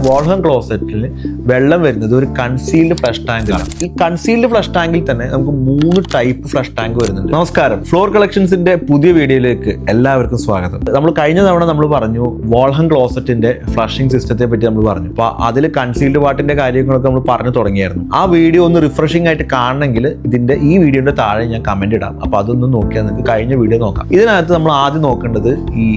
വാൾഹം ക്ലോസറ്റിൽ വെള്ളം വരുന്നത് ഒരു കൺസീൽഡ് ഫ്ലഷ് ടാങ്കാണ്. ഈ കൺസീൽഡ് ഫ്ലഷ് ടാങ്കിൽ തന്നെ നമുക്ക് 3 ടൈപ്പ് ഫ്ലഷ് ടാങ്ക് വരുന്നുണ്ട്. നമസ്കാരം, ഫ്ലോർ കളക്ഷൻസിന്റെ പുതിയ വീഡിയോയിലേക്ക് എല്ലാവർക്കും സ്വാഗതം. നമ്മൾ കഴിഞ്ഞ തവണ നമ്മൾ പറഞ്ഞു വാൾഹം ക്ലോസറ്റിന്റെ ഫ്ലഷിംഗ് സിസ്റ്റത്തെ പറ്റി നമ്മൾ പറഞ്ഞു. അപ്പൊ അതിൽ കൺസീൽഡ് വാട്ടിന്റെ കാര്യങ്ങളൊക്കെ നമ്മൾ പറഞ്ഞു തുടങ്ങിയായിരുന്നു. ആ വീഡിയോ ഒന്ന് റിഫ്രഷിംഗ് ആയിട്ട് കാണണമെങ്കിൽ ഈ വീഡിയോയുടെ താഴെ ഞാൻ കമന്റ് ഇടാം. അപ്പൊ അതൊന്നും നോക്കിയാൽ നിങ്ങൾക്ക് കഴിഞ്ഞ വീഡിയോ നോക്കാം. ഇതിനകത്ത് നമ്മൾ ആദ്യം നോക്കേണ്ടത് ഈ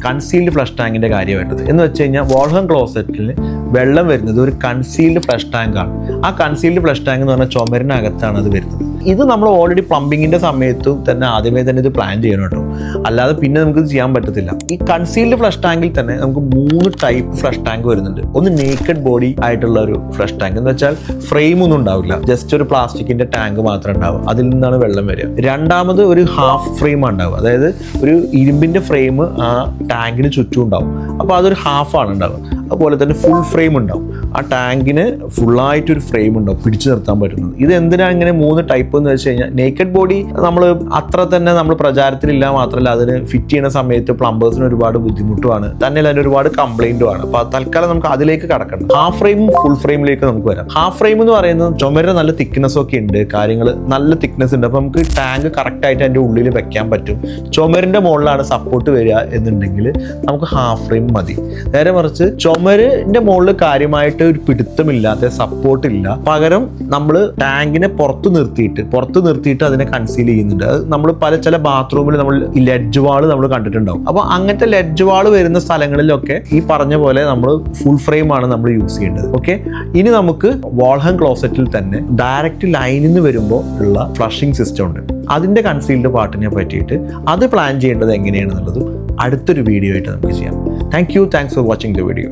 കൺസീൽഡ് ഫ്ലഷ് ടാങ്കിന്റെ കാര്യമായിട്ടത് എന്ന് വെച്ച് കഴിഞ്ഞാൽ വാൾഹം ക്ലോസറ്റിൽ വെള്ളം വരുന്നത് ഒരു കൺസീൽഡ് ഫ്ലഷ് ടാങ്കാണ്. ആ കൺസീൽഡ് ഫ്ലഷ് ടാങ്ക് എന്ന് പറഞ്ഞാൽ ചുമരിനകത്താണ് അത് വരുന്നത്. ഇത് നമ്മൾ ഓൾറെഡി പ്ലംബിങ്ങിന്റെ സമയത്തും തന്നെ ആദ്യമേ തന്നെ ഇത് പ്ലാൻ ചെയ്യണം കേട്ടോ, അല്ലാതെ പിന്നെ നമുക്ക് ഇത് ചെയ്യാൻ പറ്റത്തില്ല. ഈ കൺസീൽഡ് ഫ്ലഷ് ടാങ്കിൽ തന്നെ നമുക്ക് 3 ടൈപ്പ് ഫ്ലഷ് ടാങ്ക് വരുന്നുണ്ട്. ഒന്ന് നേക്കഡ് ബോഡി ആയിട്ടുള്ള ഒരു ഫ്ലഷ് ടാങ്ക് എന്ന് വെച്ചാൽ ഫ്രെയിം ഒന്നും ഉണ്ടാവില്ല, ജസ്റ്റ് ഒരു പ്ലാസ്റ്റിക്കിന്റെ ടാങ്ക് മാത്രം ഉണ്ടാവും, അതിൽ നിന്നാണ് വെള്ളം വരിക. രണ്ടാമത് ഒരു ഹാഫ് ഫ്രെയിം ഉണ്ടാവും, അതായത് ഒരു ഇരുമ്പിന്റെ ഫ്രെയിം ആ ടാങ്കിന് ചുറ്റും ഉണ്ടാവും. അപ്പോൾ അതൊരു ഹാഫാണ് ഉണ്ടാവുക. അതുപോലെ തന്നെ ഫുൾ ഫ്രെയിം ഉണ്ടാവും, ആ ടാങ്കിന് ഫുള്ളായിട്ടൊരു ഫ്രെയിം ഉണ്ടാവും പിടിച്ചു നിർത്താൻ പറ്റുന്നത്. ഇത് എന്തിനാണ് ഇങ്ങനെ 3 ടൈപ്പ് എന്ന് വെച്ച് കഴിഞ്ഞാൽ, നേക്കഡ് ബോഡി നമ്മൾ അത്ര തന്നെ നമ്മൾ പ്രചാരത്തിലില്ല, മാത്രമല്ല അതിന് ഫിറ്റ് ചെയ്യുന്ന സമയത്ത് പ്ലംബേഴ്സിന് ഒരുപാട് ബുദ്ധിമുട്ടുമാണ്, തന്നെ അതിന് ഒരുപാട് കംപ്ലൈന്റുമാണ്. അപ്പൊ തൽക്കാലം നമുക്ക് അതിലേക്ക് കടക്കണം. ഹാഫ് ഫ്രെയിമും ഫുൾ ഫ്രെയിമിലേക്ക് നമുക്ക് വരാം. ഹാഫ് ഫ്രെയിം എന്ന് പറയുന്നത് ചുമരിന് നല്ല തിക്നെസ് ഒക്കെ ഉണ്ട്, കാര്യങ്ങൾ നല്ല തിക്നെസ് ഉണ്ട്. അപ്പൊ നമുക്ക് ടാങ്ക് കറക്റ്റ് ആയിട്ട് അതിന്റെ ഉള്ളിൽ വെക്കാൻ പറ്റും. ചുമരിന്റെ മുകളിലാണ് സപ്പോർട്ട് വരിക എന്നുണ്ടെങ്കിൽ നമുക്ക് ഹാഫ് ഫ്രെയിം മതി. നേരെ മറിച്ച് ചുമരിന്റെ മുകളിൽ കാര്യമായിട്ട് ഒരു പിടുത്തമില്ലാത്ത സപ്പോർട്ട് ഇല്ല, പകരം നമ്മൾ ടാങ്കിനെ പുറത്ത് നിർത്തിയിട്ട് അതിനെ കൺസീൽ ചെയ്യുന്നുണ്ട്. അത് നമ്മൾ ചില ബാത്റൂമിൽ നമ്മൾ ലെഡ്ജ് വാള് നമ്മൾ കണ്ടിട്ടുണ്ടാവും. അപ്പൊ അങ്ങനത്തെ ലെഡ്ജ് വാള് വരുന്ന സ്ഥലങ്ങളിലൊക്കെ ഈ പറഞ്ഞ പോലെ നമ്മൾ ഫുൾ ഫ്രെയിം ആണ് നമ്മൾ യൂസ് ചെയ്യേണ്ടത്. ഓക്കെ, ഇനി നമുക്ക് വാൾഹം ക്ലോസറ്റിൽ തന്നെ ഡയറക്റ്റ് ലൈനിൽ നിന്ന് വരുമ്പോൾ ഉള്ള ഫ്ലഷിംഗ് സിസ്റ്റം ഉണ്ട്. അതിന്റെ കൺസീൽഡ് പാർട്ടിനെ പറ്റിയിട്ട് അത് പ്ലാൻ ചെയ്യേണ്ടത് എങ്ങനെയാണെന്നുള്ളതും അടുത്തൊരു വീഡിയോ ആയിട്ട് നമുക്ക് ചെയ്യാം. Thanks for watching the video.